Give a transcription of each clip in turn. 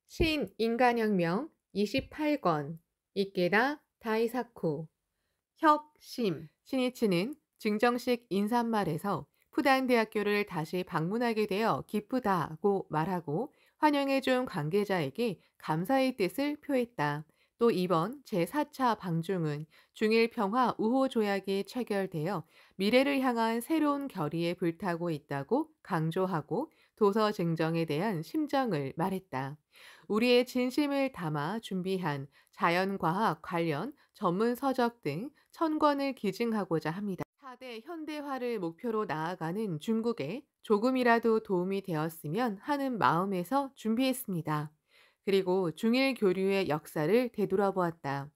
신인간혁명 28권 이케다 다이사쿠 혁신 신이치는 증정식 인사말에서 푸단대학교를 다시 방문하게 되어 기쁘다고 말하고 환영해준 관계자에게 감사의 뜻을 표했다. 또 이번 제4차 방중은 중일 평화 우호 조약이 체결되어 미래를 향한 새로운 결의에 불타고 있다고 강조하고 도서 증정에 대한 심정을 말했다. 우리의 진심을 담아 준비한 자연과학 관련 전문 서적 등 천권을 기증하고자 합니다. 4대 현대화를 목표로 나아가는 중국에 조금이라도 도움이 되었으면 하는 마음에서 준비했습니다. 그리고 중일 교류의 역사를 되돌아보았다.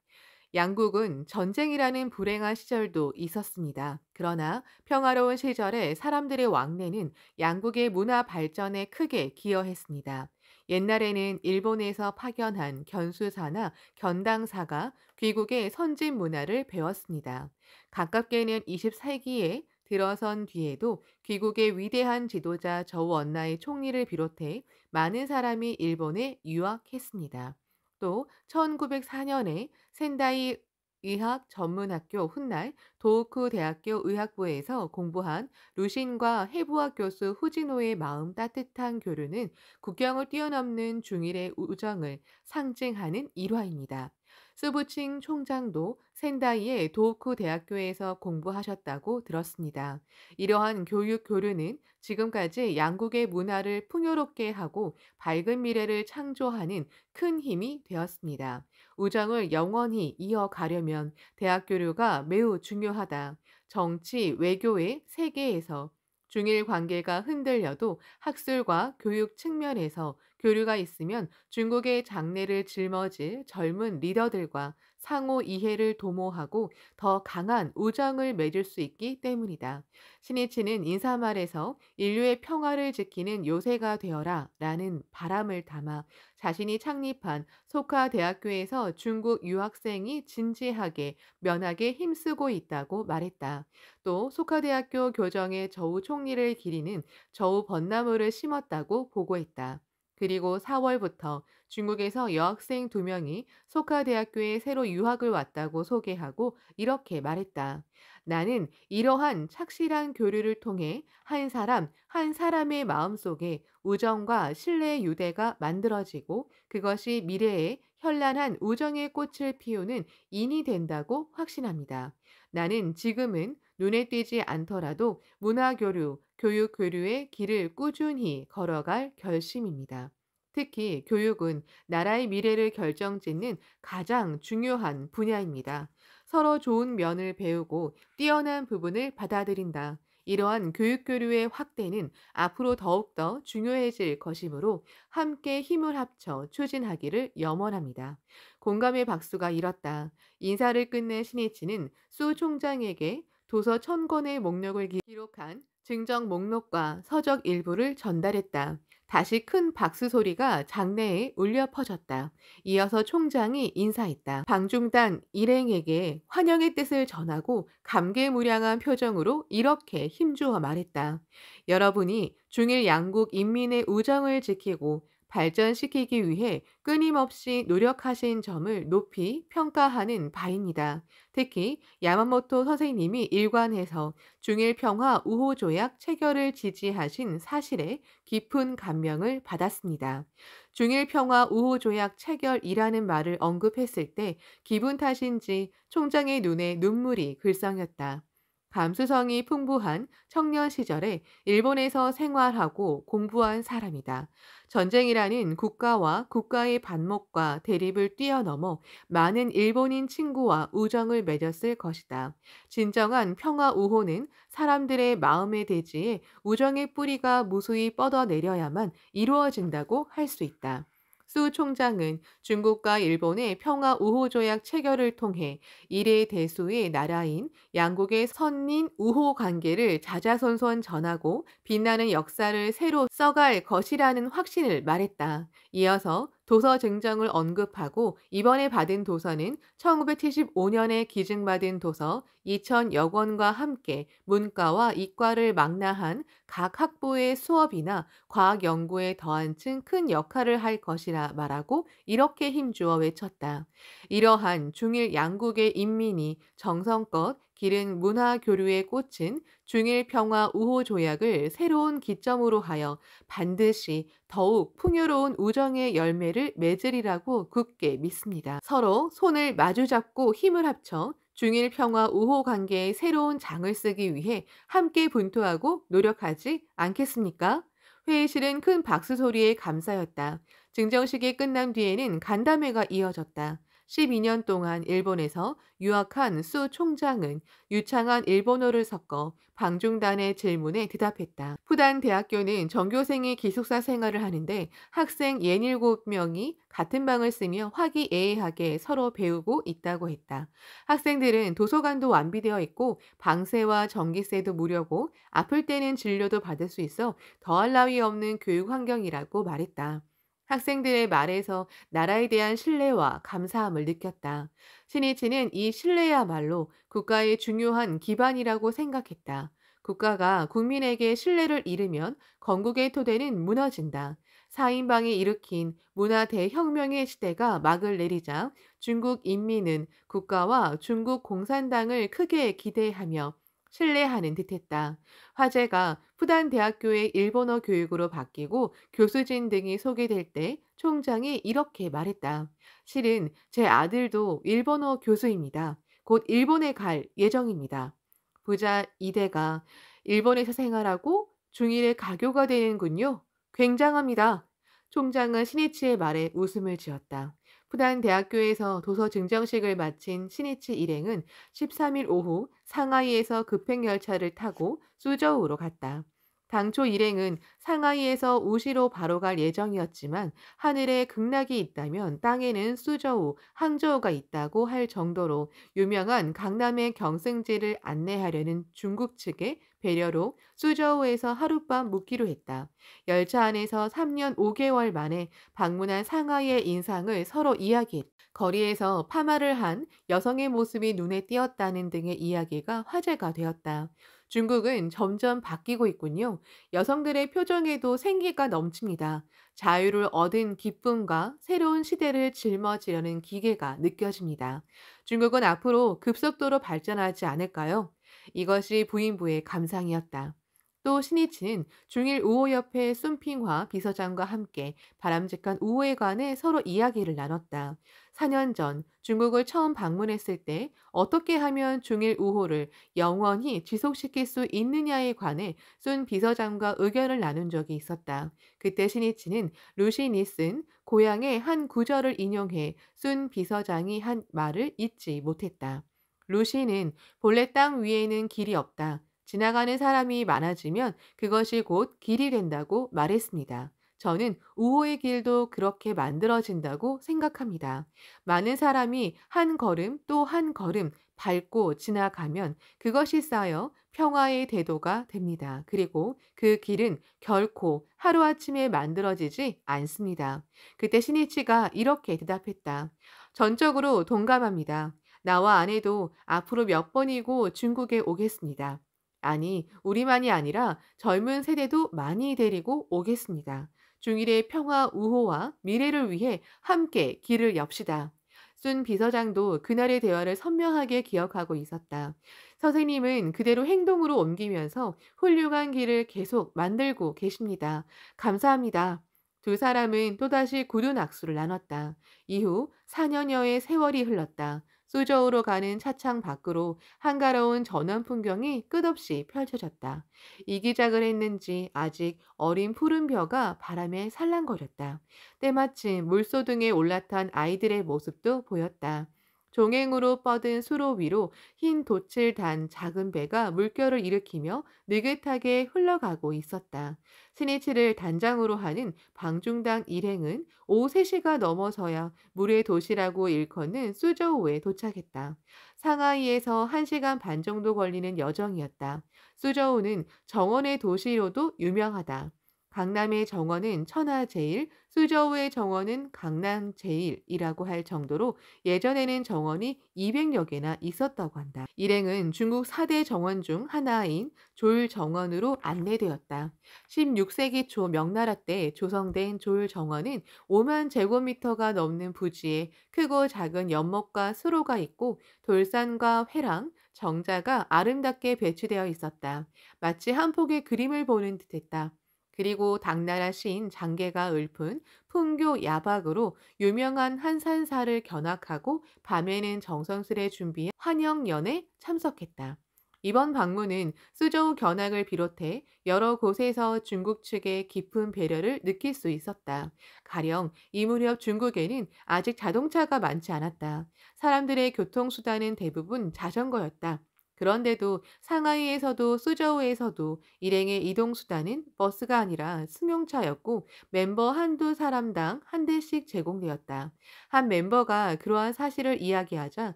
양국은 전쟁이라는 불행한 시절도 있었습니다. 그러나 평화로운 시절에 사람들의 왕래는 양국의 문화 발전에 크게 기여했습니다. 옛날에는 일본에서 파견한 견수사나 견당사가 귀국의 선진 문화를 배웠습니다. 가깝게는 20세기에 들어선 뒤에도 귀국의 위대한 지도자 저우언나의 총리를 비롯해 많은 사람이 일본에 유학했습니다. 또 1904년에 센다이 의학전문학교 훗날 도호쿠 대학교 의학부에서 공부한 루신과 해부학 교수 후지노의 마음 따뜻한 교류는 국경을 뛰어넘는 중일의 우정을 상징하는 일화입니다. 스부칭 총장도 센다이의 도호쿠 대학교에서 공부하셨다고 들었습니다. 이러한 교육 교류는 지금까지 양국의 문화를 풍요롭게 하고 밝은 미래를 창조하는 큰 힘이 되었습니다. 우정을 영원히 이어가려면 대학 교류가 매우 중요하다. 정치, 외교의 세계에서 중일 관계가 흔들려도 학술과 교육 측면에서 교류가 있으면 중국의 장래를 짊어질 젊은 리더들과 상호 이해를 도모하고 더 강한 우정을 맺을 수 있기 때문이다. 신이치는 인사말에서 인류의 평화를 지키는 요새가 되어라 라는 바람을 담아 자신이 창립한 소카 대학교에서 중국 유학생이 진지하게 면하게 힘쓰고 있다고 말했다. 또 소카 대학교 교정의 저우 총리를 기리는 저우 벚나무를 심었다고 보고했다. 그리고 4월부터 중국에서 여학생 2명이 소카 대학교에 새로 유학을 왔다고 소개하고 이렇게 말했다. 나는 이러한 착실한 교류를 통해 한 사람, 한 사람의 마음속에 우정과 신뢰의 유대가 만들어지고 그것이 미래에 현란한 우정의 꽃을 피우는 인이 된다고 확신합니다. 나는 지금은 눈에 띄지 않더라도 문화교류, 교육교류의 길을 꾸준히 걸어갈 결심입니다. 특히 교육은 나라의 미래를 결정짓는 가장 중요한 분야입니다. 서로 좋은 면을 배우고 뛰어난 부분을 받아들인다. 이러한 교육교류의 확대는 앞으로 더욱더 중요해질 것이므로 함께 힘을 합쳐 추진하기를 염원합니다. 공감의 박수가 일었다. 인사를 끝낸 신이치는 수 총장에게 도서 1000권의 목록을 기록한 증정 목록과 서적 일부를 전달했다. 다시 큰 박수 소리가 장내에 울려 퍼졌다. 이어서 총장이 인사했다. 방중단 일행에게 환영의 뜻을 전하고 감개무량한 표정으로 이렇게 힘주어 말했다. 여러분이 중일 양국 인민의 우정을 지키고 발전시키기 위해 끊임없이 노력하신 점을 높이 평가하는 바입니다. 특히 야마모토 선생님이 일관해서 중일 평화 우호 조약 체결을 지지하신 사실에 깊은 감명을 받았습니다. 중일 평화 우호 조약 체결이라는 말을 언급했을 때 기분 탓인지 총장의 눈에 눈물이 글썽였다. 감수성이 풍부한 청년 시절에 일본에서 생활하고 공부한 사람이다. 전쟁이라는 국가와 국가의 반목과 대립을 뛰어넘어 많은 일본인 친구와 우정을 맺었을 것이다. 진정한 평화 우호는 사람들의 마음의 대지에 우정의 뿌리가 무수히 뻗어내려야만 이루어진다고 할 수 있다. 수 총장은 중국과 일본의 평화 우호 조약 체결을 통해 일의 대수의 나라인 양국의 선민 우호 관계를 자자손손 전하고 빛나는 역사를 새로 써갈 것이라는 확신을 말했다. 이어서 도서 증정을 언급하고 이번에 받은 도서는 1975년에 기증받은 도서 2,000여 권과 함께 문과와 이과를 망라한 각 학부의 수업이나 과학 연구에 더한층 큰 역할을 할 것이라 말하고 이렇게 힘주어 외쳤다. 이러한 중일 양국의 인민이 정성껏 기른 문화 교류에 꽂힌 중일 평화 우호 조약을 새로운 기점으로 하여 반드시 더욱 풍요로운 우정의 열매를 맺으리라고 굳게 믿습니다. 서로 손을 마주잡고 힘을 합쳐 중일 평화 우호 관계의 새로운 장을 쓰기 위해 함께 분투하고 노력하지 않겠습니까? 회의실은 큰 박수 소리에 감싸였다. 증정식이 끝난 뒤에는 간담회가 이어졌다. 12년 동안 일본에서 유학한 수 총장은 유창한 일본어를 섞어 방중단의 질문에 대답했다. 푸단 대학교는 전교생이 기숙사 생활을 하는데 학생 67명이 같은 방을 쓰며 화기애애하게 서로 배우고 있다고 했다. 학생들은 도서관도 완비되어 있고 방세와 전기세도 무료고 아플 때는 진료도 받을 수 있어 더할 나위 없는 교육 환경이라고 말했다. 학생들의 말에서 나라에 대한 신뢰와 감사함을 느꼈다. 신이치는 이 신뢰야말로 국가의 중요한 기반이라고 생각했다. 국가가 국민에게 신뢰를 잃으면 건국의 토대는 무너진다. 4인방이 일으킨 문화 대혁명의 시대가 막을 내리자 중국 인민은 국가와 중국 공산당을 크게 기대하며 신뢰하는 듯했다. 화제가 푸단 대학교의 일본어 교육으로 바뀌고 교수진 등이 소개될 때 총장이 이렇게 말했다. 실은 제 아들도 일본어 교수입니다. 곧 일본에 갈 예정입니다. 부자 이대가 일본에서 생활하고 중일의 가교가 되는군요. 굉장합니다. 총장은 신이치의 말에 웃음을 지었다. 푸단 대학교에서 도서 증정식을 마친 신이치 일행은 13일 오후 상하이에서 급행열차를 타고 수저우로 갔다. 당초 일행은 상하이에서 우시로 바로 갈 예정이었지만 하늘에 극락이 있다면 땅에는 수저우, 항저우가 있다고 할 정도로 유명한 강남의 경승지를 안내하려는 중국 측의 배려로 수저우에서 하룻밤 묵기로 했다. 열차 안에서 3년 5개월 만에 방문한 상하이의 인상을 서로 이야기했다. 거리에서 파마를 한 여성의 모습이 눈에 띄었다는 등의 이야기가 화제가 되었다. 중국은 점점 바뀌고 있군요. 여성들의 표정에도 생기가 넘칩니다. 자유를 얻은 기쁨과 새로운 시대를 짊어지려는 기계가 느껴집니다. 중국은 앞으로 급속도로 발전하지 않을까요? 이것이 부인부의 감상이었다. 또 신이치는 중일 우호협회 순핑화 비서장과 함께 바람직한 우호에 관해 서로 이야기를 나눴다. 4년 전 중국을 처음 방문했을 때 어떻게 하면 중일 우호를 영원히 지속시킬 수 있느냐에 관해 순 비서장과 의견을 나눈 적이 있었다. 그때 신이치는 루시니 쓴 고향의 한 구절을 인용해 순 비서장이 한 말을 잊지 못했다. 루시는 본래 땅 위에는 길이 없다. 지나가는 사람이 많아지면 그것이 곧 길이 된다고 말했습니다. 저는 우호의 길도 그렇게 만들어진다고 생각합니다. 많은 사람이 한 걸음 또 한 걸음 밟고 지나가면 그것이 쌓여 평화의 대도가 됩니다. 그리고 그 길은 결코 하루아침에 만들어지지 않습니다. 그때 신이치가 이렇게 대답했다. 전적으로 동감합니다. 나와 아내도 앞으로 몇 번이고 중국에 오겠습니다. 아니, 우리만이 아니라 젊은 세대도 많이 데리고 오겠습니다. 중일의 평화 우호와 미래를 위해 함께 길을 엽시다. 순 비서장도 그날의 대화를 선명하게 기억하고 있었다. 선생님은 그대로 행동으로 옮기면서 훌륭한 길을 계속 만들고 계십니다. 감사합니다. 두 사람은 또다시 굳은 악수를 나눴다. 이후 4년여의 세월이 흘렀다. 수저우로 가는 차창 밖으로 한가로운 전원 풍경이 끝없이 펼쳐졌다. 이기작을 했는지 아직 어린 푸른 벼가 바람에 살랑거렸다. 때마침 물소등에 올라탄 아이들의 모습도 보였다. 종행으로 뻗은 수로 위로 흰 돛을 단 작은 배가 물결을 일으키며 느긋하게 흘러가고 있었다. 신이치를 단장으로 하는 방중당 일행은 오후 3시가 넘어서야 물의 도시라고 일컫는 수저우에 도착했다. 상하이에서 1시간 반 정도 걸리는 여정이었다. 수저우는 정원의 도시로도 유명하다. 강남의 정원은 천하제일, 수저우의 정원은 강남제일이라고 할 정도로 예전에는 정원이 200여 개나 있었다고 한다. 일행은 중국 4대 정원 중 하나인 조일정원으로 안내되었다. 16세기 초 명나라 때 조성된 조일정원은 5만 제곱미터가 넘는 부지에 크고 작은 연못과 수로가 있고 돌산과 회랑, 정자가 아름답게 배치되어 있었다. 마치 한 폭의 그림을 보는 듯했다. 그리고 당나라 시인 장계가 읊은 풍교 야박으로 유명한 한산사를 견학하고 밤에는 정성스레 준비해 환영연에 참석했다. 이번 방문은 수저우 견학을 비롯해 여러 곳에서 중국 측의 깊은 배려를 느낄 수 있었다. 가령 이 무렵 중국에는 아직 자동차가 많지 않았다. 사람들의 교통수단은 대부분 자전거였다. 그런데도 상하이에서도 수저우에서도 일행의 이동수단은 버스가 아니라 승용차였고 멤버 한두 사람당 한 대씩 제공되었다. 한 멤버가 그러한 사실을 이야기하자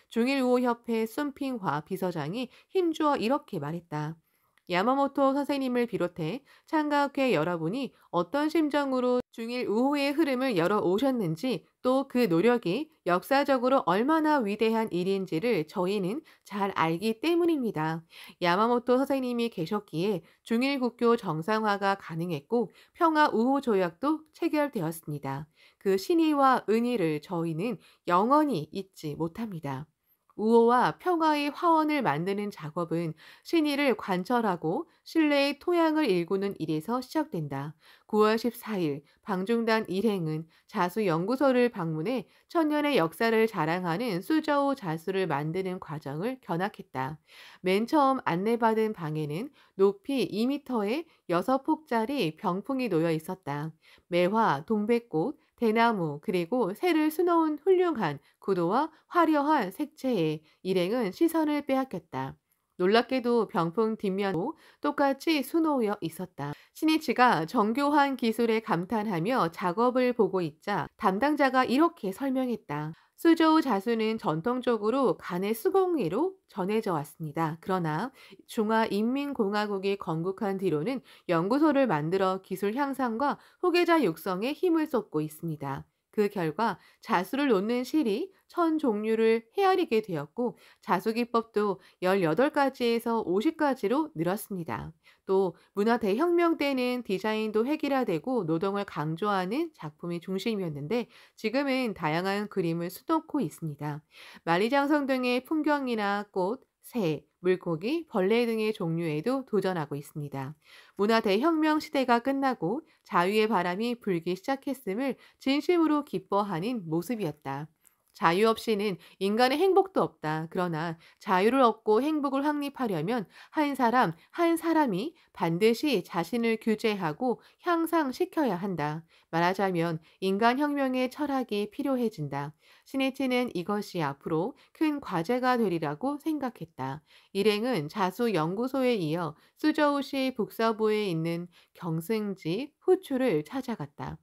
중일우호협회 순핑화 비서장이 힘주어 이렇게 말했다. 야마모토 선생님을 비롯해 창가학회 여러분이 어떤 심정으로 중일 우호의 흐름을 열어 오셨는지 또 그 노력이 역사적으로 얼마나 위대한 일인지를 저희는 잘 알기 때문입니다. 야마모토 선생님이 계셨기에 중일 국교 정상화가 가능했고 평화 우호 조약도 체결되었습니다. 그 신의와 은의를 저희는 영원히 잊지 못합니다. 우호와 평화의 화원을 만드는 작업은 신의를 관철하고 신뢰의 토양을 일구는 일에서 시작된다. 9월 14일 방중단 일행은 자수 연구소를 방문해 천년의 역사를 자랑하는 수저우 자수를 만드는 과정을 견학했다. 맨 처음 안내받은 방에는 높이 2m의 6폭짜리 병풍이 놓여 있었다. 매화, 동백꽃, 대나무 그리고 새를 수놓은 훌륭한 구도와 화려한 색채에 일행은 시선을 빼앗겼다. 놀랍게도 병풍 뒷면도 똑같이 수놓여 있었다. 신이치가 정교한 기술에 감탄하며 작업을 보고 있자 담당자가 이렇게 설명했다. 수저우 자수는 전통적으로 간의 수공예로 전해져 왔습니다. 그러나 중화인민공화국이 건국한 뒤로는 연구소를 만들어 기술 향상과 후계자 육성에 힘을 쏟고 있습니다. 그 결과 자수를 놓는 실이 1000종류를 헤아리게 되었고 자수기법도 18가지에서 50가지로 늘었습니다. 또 문화 대혁명 때는 디자인도 획일화되고 노동을 강조하는 작품이 중심이었는데 지금은 다양한 그림을 수놓고 있습니다. 만리장성 등의 풍경이나 꽃, 새, 물고기, 벌레 등의 종류에도 도전하고 있습니다. 문화 대혁명 시대가 끝나고 자유의 바람이 불기 시작했음을 진심으로 기뻐하는 모습이었다. 자유 없이는 인간의 행복도 없다. 그러나 자유를 얻고 행복을 확립하려면 한 사람, 한 사람이 반드시 자신을 규제하고 향상시켜야 한다. 말하자면 인간혁명의 철학이 필요해진다. 신이치는 이것이 앞으로 큰 과제가 되리라고 생각했다. 일행은 자수연구소에 이어 수저우시 북서부에 있는 경승지 후추를 찾아갔다.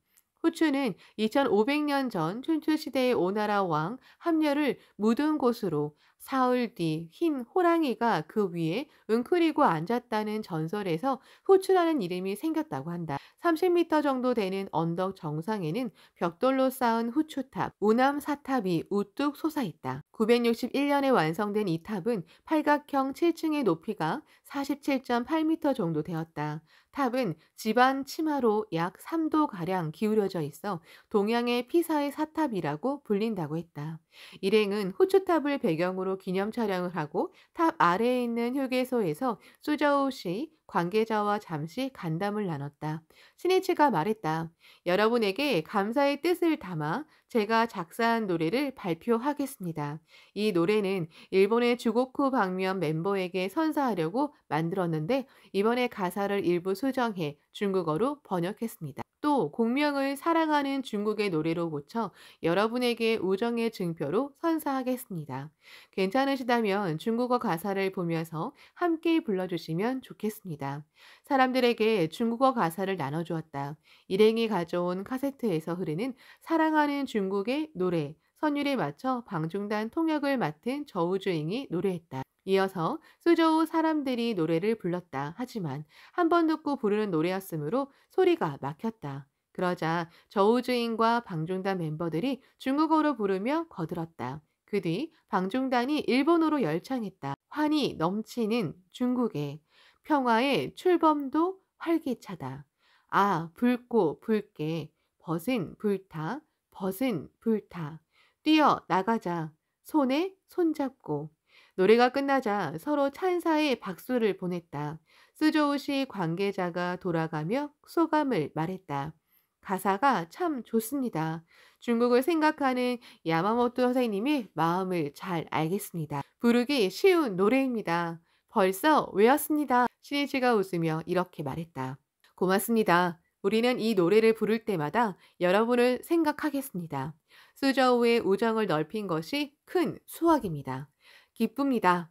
후추는 2500년 전 춘추시대의 오나라 왕 함려를 묻은 곳으로 사흘 뒤 흰 호랑이가 그 위에 웅크리고 앉았다는 전설에서 후추라는 이름이 생겼다고 한다. 30m 정도 되는 언덕 정상에는 벽돌로 쌓은 후추탑, 우남사탑이 우뚝 솟아있다. 961년에 완성된 이 탑은 팔각형 7층의 높이가 47.8m 정도 되었다. 탑은 집안 치마로 약 3도가량 기울여져 있어 동양의 피사의 사탑이라고 불린다고 했다. 일행은 후추탑을 배경으로 기념 촬영을 하고 탑 아래에 있는 휴게소에서 수저우시 관계자와 잠시 간담을 나눴다. 신이치가 말했다. 여러분에게 감사의 뜻을 담아 제가 작사한 노래를 발표하겠습니다. 이 노래는 일본의 주고쿠 방면 멤버에게 선사하려고 만들었는데 이번에 가사를 일부 수정해 중국어로 번역했습니다. 또 공명을 사랑하는 중국의 노래로 고쳐 여러분에게 우정의 증표로 선사하겠습니다. 괜찮으시다면 중국어 가사를 보면서 함께 불러주시면 좋겠습니다. 사람들에게 중국어 가사를 나눠주었다. 일행이 가져온 카세트에서 흐르는 사랑하는 중국의 노래, 선율에 맞춰 방중단 통역을 맡은 저우주잉이 노래했다. 이어서 수저우 사람들이 노래를 불렀다. 하지만 한 번 듣고 부르는 노래였으므로 소리가 막혔다. 그러자 저우주인과 방중단 멤버들이 중국어로 부르며 거들었다. 그 뒤 방중단이 일본어로 열창했다. 환희 넘치는 중국에 평화의 출범도 활기차다. 아, 붉고 붉게 벗은 불타, 벗은 불타. 뛰어 나가자. 손에 손잡고. 노래가 끝나자 서로 찬사의 박수를 보냈다. 스조우시 관계자가 돌아가며 소감을 말했다. 가사가 참 좋습니다. 중국을 생각하는 야마모토 선생님의 마음을 잘 알겠습니다. 부르기 쉬운 노래입니다. 벌써 외웠습니다. 신이치가 웃으며 이렇게 말했다. 고맙습니다. 우리는 이 노래를 부를 때마다 여러분을 생각하겠습니다. 수저우의 우정을 넓힌 것이 큰 수확입니다. 기쁩니다.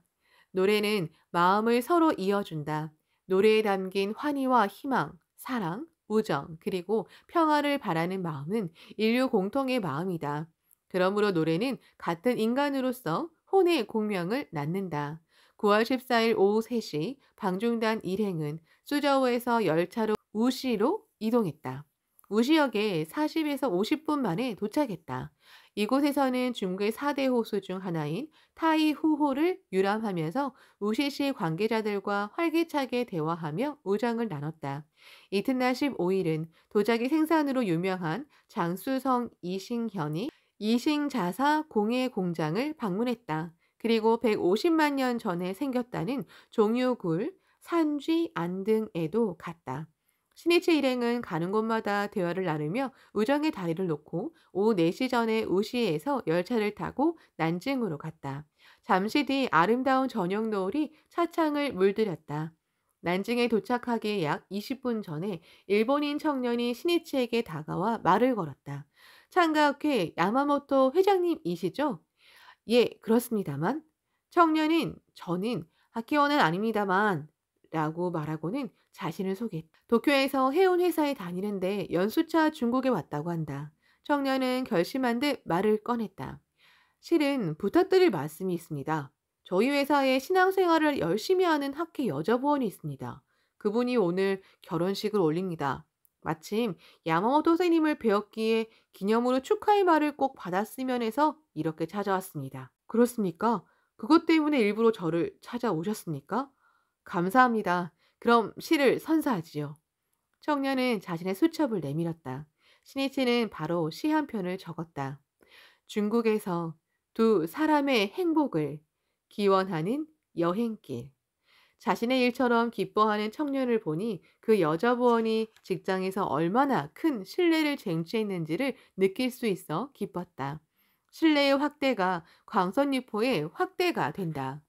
노래는 마음을 서로 이어준다. 노래에 담긴 환희와 희망, 사랑, 우정, 그리고 평화를 바라는 마음은 인류 공통의 마음이다. 그러므로 노래는 같은 인간으로서 혼의 공명을 낳는다. 9월 14일 오후 3시 방중단 일행은 수저우에서 열차로 우시로 이동했다. 우시역에 40에서 50분 만에 도착했다. 이곳에서는 중국의 4대 호수 중 하나인 타이후호를 유람하면서 우시시 관계자들과 활기차게 대화하며 우정을 나눴다. 이튿날 15일은 도자기 생산으로 유명한 장수성 이싱현이 이싱자사 공예 공장을 방문했다. 그리고 150만 년 전에 생겼다는 종유굴, 산쥐 안 등에도 갔다. 신이치 일행은 가는 곳마다 대화를 나누며 우정의 다리를 놓고 오후 4시 전에 우시에서 열차를 타고 난징으로 갔다. 잠시 뒤 아름다운 저녁 노을이 차창을 물들였다. 난징에 도착하기 약 20분 전에 일본인 청년이 신이치에게 다가와 말을 걸었다. 창가학회 야마모토 회장님이시죠? 예, 그렇습니다만. 청년은 저는 학회원은 아닙니다만 라고 말하고는 자신을 소개했다. 도쿄에서 해운 회사에 다니는데 연수차 중국에 왔다고 한다. 청년은 결심한 듯 말을 꺼냈다. 실은 부탁드릴 말씀이 있습니다. 저희 회사에 신앙생활을 열심히 하는 학회 여자부원이 있습니다. 그분이 오늘 결혼식을 올립니다. 마침 야마모토 선생님을 배웠기에 기념으로 축하의 말을 꼭 받았으면 해서 이렇게 찾아왔습니다. 그렇습니까? 그것 때문에 일부러 저를 찾아오셨습니까? 감사합니다. 그럼 시를 선사하지요. 청년은 자신의 수첩을 내밀었다. 신이치는 바로 시 한 편을 적었다. 중국에서 두 사람의 행복을 기원하는 여행길. 자신의 일처럼 기뻐하는 청년을 보니 그 여자부원이 직장에서 얼마나 큰 신뢰를 쟁취했는지를 느낄 수 있어 기뻤다. 신뢰의 확대가 광선유포의 확대가 된다.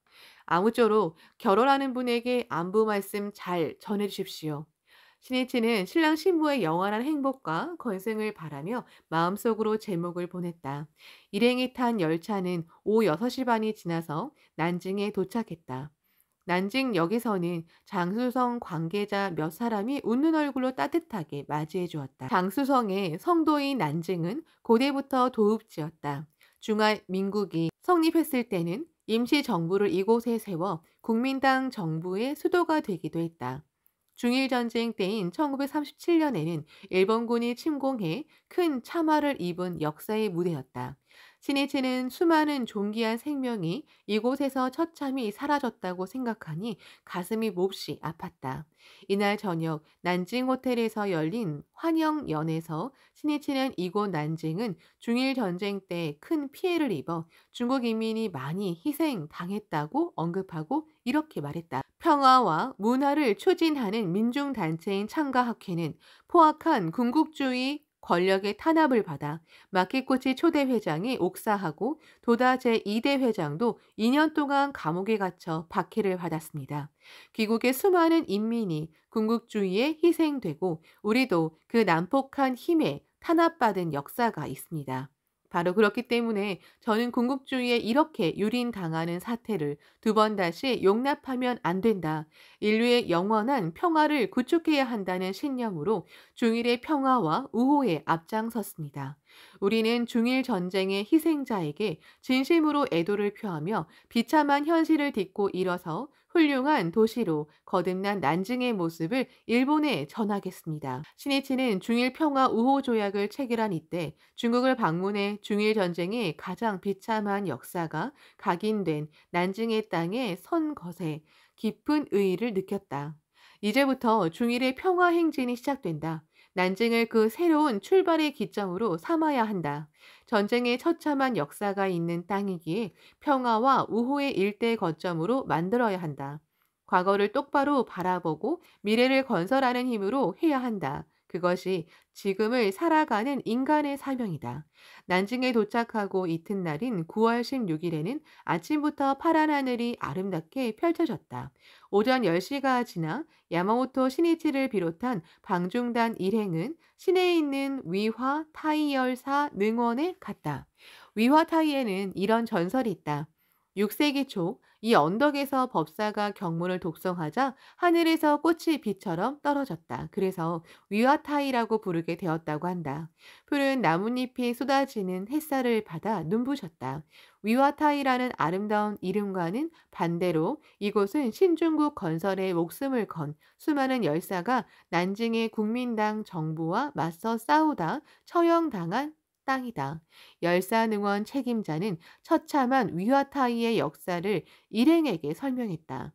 아무쪼록 결혼하는 분에게 안부 말씀 잘 전해주십시오. 신이치는 신랑 신부의 영원한 행복과 건승을 바라며 마음속으로 제목을 보냈다. 일행이 탄 열차는 오후 6시 반이 지나서 난징에 도착했다. 난징역에서는 장수성 관계자 몇 사람이 웃는 얼굴로 따뜻하게 맞이해 주었다. 장수성의 성도인 난징은 고대부터 도읍지였다. 중화민국이 성립했을 때는 임시정부를 이곳에 세워 국민당 정부의 수도가 되기도 했다. 중일전쟁 때인 1937년에는 일본군이 침공해 큰 참화를 입은 역사의 무대였다. 신이치는 수많은 존귀한 생명이 이곳에서 처참히 사라졌다고 생각하니 가슴이 몹시 아팠다. 이날 저녁 난징 호텔에서 열린 환영연에서 신이치는 이곳 난징은 중일 전쟁 때 큰 피해를 입어 중국 인민이 많이 희생당했다고 언급하고 이렇게 말했다. 평화와 문화를 추진하는 민중단체인 창가학회는 포악한 군국주의 권력의 탄압을 받아 마키코치 초대회장이 옥사하고 도다 제2대 회장도 2년 동안 감옥에 갇혀 박해를 받았습니다. 귀국의 수많은 인민이 군국주의에 희생되고 우리도 그 난폭한 힘에 탄압받은 역사가 있습니다. 바로 그렇기 때문에 저는 군국주의에 이렇게 유린당하는 사태를 두 번 다시 용납하면 안 된다. 인류의 영원한 평화를 구축해야 한다는 신념으로 중일의 평화와 우호에 앞장섰습니다. 우리는 중일 전쟁의 희생자에게 진심으로 애도를 표하며 비참한 현실을 딛고 일어서 훌륭한 도시로 거듭난 난징의 모습을 일본에 전하겠습니다. 신이치는 중일 평화 우호 조약을 체결한 이때 중국을 방문해 중일 전쟁의 가장 비참한 역사가 각인된 난징의 땅에 선 것에 깊은 의의를 느꼈다. 이제부터 중일의 평화 행진이 시작된다. 난징을 그 새로운 출발의 기점으로 삼아야 한다. 전쟁의 처참한 역사가 있는 땅이기에 평화와 우호의 일대 거점으로 만들어야 한다. 과거를 똑바로 바라보고 미래를 건설하는 힘으로 해야 한다. 그것이 지금을 살아가는 인간의 사명이다. 난징에 도착하고 이튿날인 9월 16일에는 아침부터 파란 하늘이 아름답게 펼쳐졌다. 오전 10시가 지나 야마모토 신이치를 비롯한 방중단 일행은 시내에 있는 위화 타이열사 능원에 갔다. 위화 타이에는 이런 전설이 있다. 6세기 초 이 언덕에서 법사가 경문을 독송하자 하늘에서 꽃이 비처럼 떨어졌다. 그래서 위화타이라고 부르게 되었다고 한다. 푸른 나뭇잎이 쏟아지는 햇살을 받아 눈부셨다. 위화타이라는 아름다운 이름과는 반대로 이곳은 신중국 건설에 목숨을 건 수많은 열사가 난징의 국민당 정부와 맞서 싸우다 처형당한 땅이다. 열사능원 책임자는 처참한 위화타이의 역사를 일행에게 설명했다.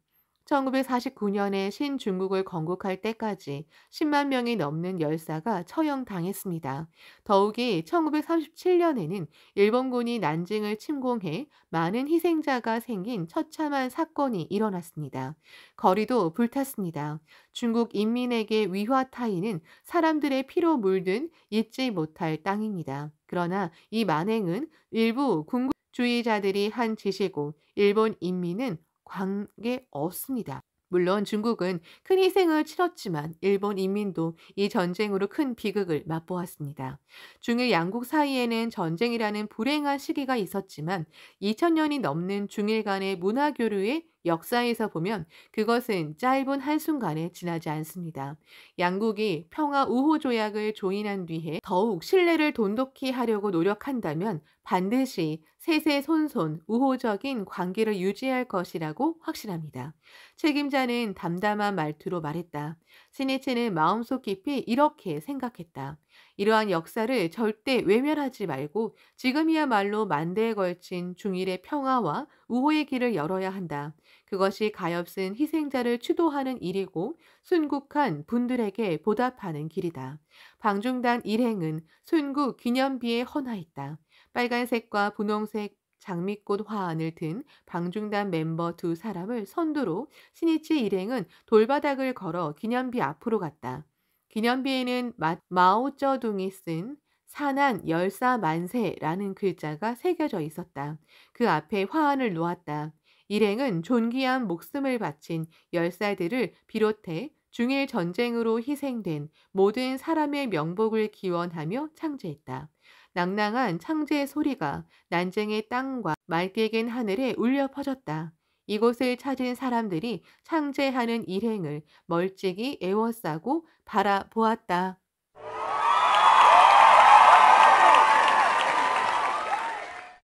1949년에 신중국을 건국할 때까지 10만 명이 넘는 열사가 처형당했습니다. 더욱이 1937년에는 일본군이 난징을 침공해 많은 희생자가 생긴 처참한 사건이 일어났습니다. 거리도 불탔습니다. 중국 인민에게 위화타이는 사람들의 피로 물든 잊지 못할 땅입니다. 그러나 이 만행은 일부 군국주의자들이 한 짓이고 일본 인민은 관계 없습니다. 물론 중국은 큰 희생을 치렀지만 일본 인민도 이 전쟁으로 큰 비극을 맛보았습니다. 중일 양국 사이에는 전쟁이라는 불행한 시기가 있었지만 2000년이 넘는 중일 간의 문화 교류의 역사에서 보면 그것은 짧은 한순간에 지나지 않습니다. 양국이 평화 우호 조약을 조인한 뒤에 더욱 신뢰를 돈독히 하려고 노력한다면 반드시 세세손손 우호적인 관계를 유지할 것이라고 확신합니다. 책임자는 담담한 말투로 말했다. 시니치는 마음속 깊이 이렇게 생각했다. 이러한 역사를 절대 외면하지 말고 지금이야말로 만대에 걸친 중일의 평화와 우호의 길을 열어야 한다. 그것이 가엾은 희생자를 추도하는 일이고 순국한 분들에게 보답하는 길이다. 방중단 일행은 순국 기념비에 헌화했다. 빨간색과 분홍색 장미꽃 화환을 든 방중단 멤버 두 사람을 선두로 신이치 일행은 돌바닥을 걸어 기념비 앞으로 갔다. 기념비에는 마오쩌둥이 쓴 산한 열사 만세라는 글자가 새겨져 있었다. 그 앞에 화환을 놓았다. 일행은 존귀한 목숨을 바친 열사들을 비롯해 중일 전쟁으로 희생된 모든 사람의 명복을 기원하며 창제했다. 낭낭한 창제 소리가 난쟁의 땅과 맑게 갠 하늘에 울려 퍼졌다. 이곳을 찾은 사람들이 창제하는 일행을 멀찍이 에워싸고 바라보았다.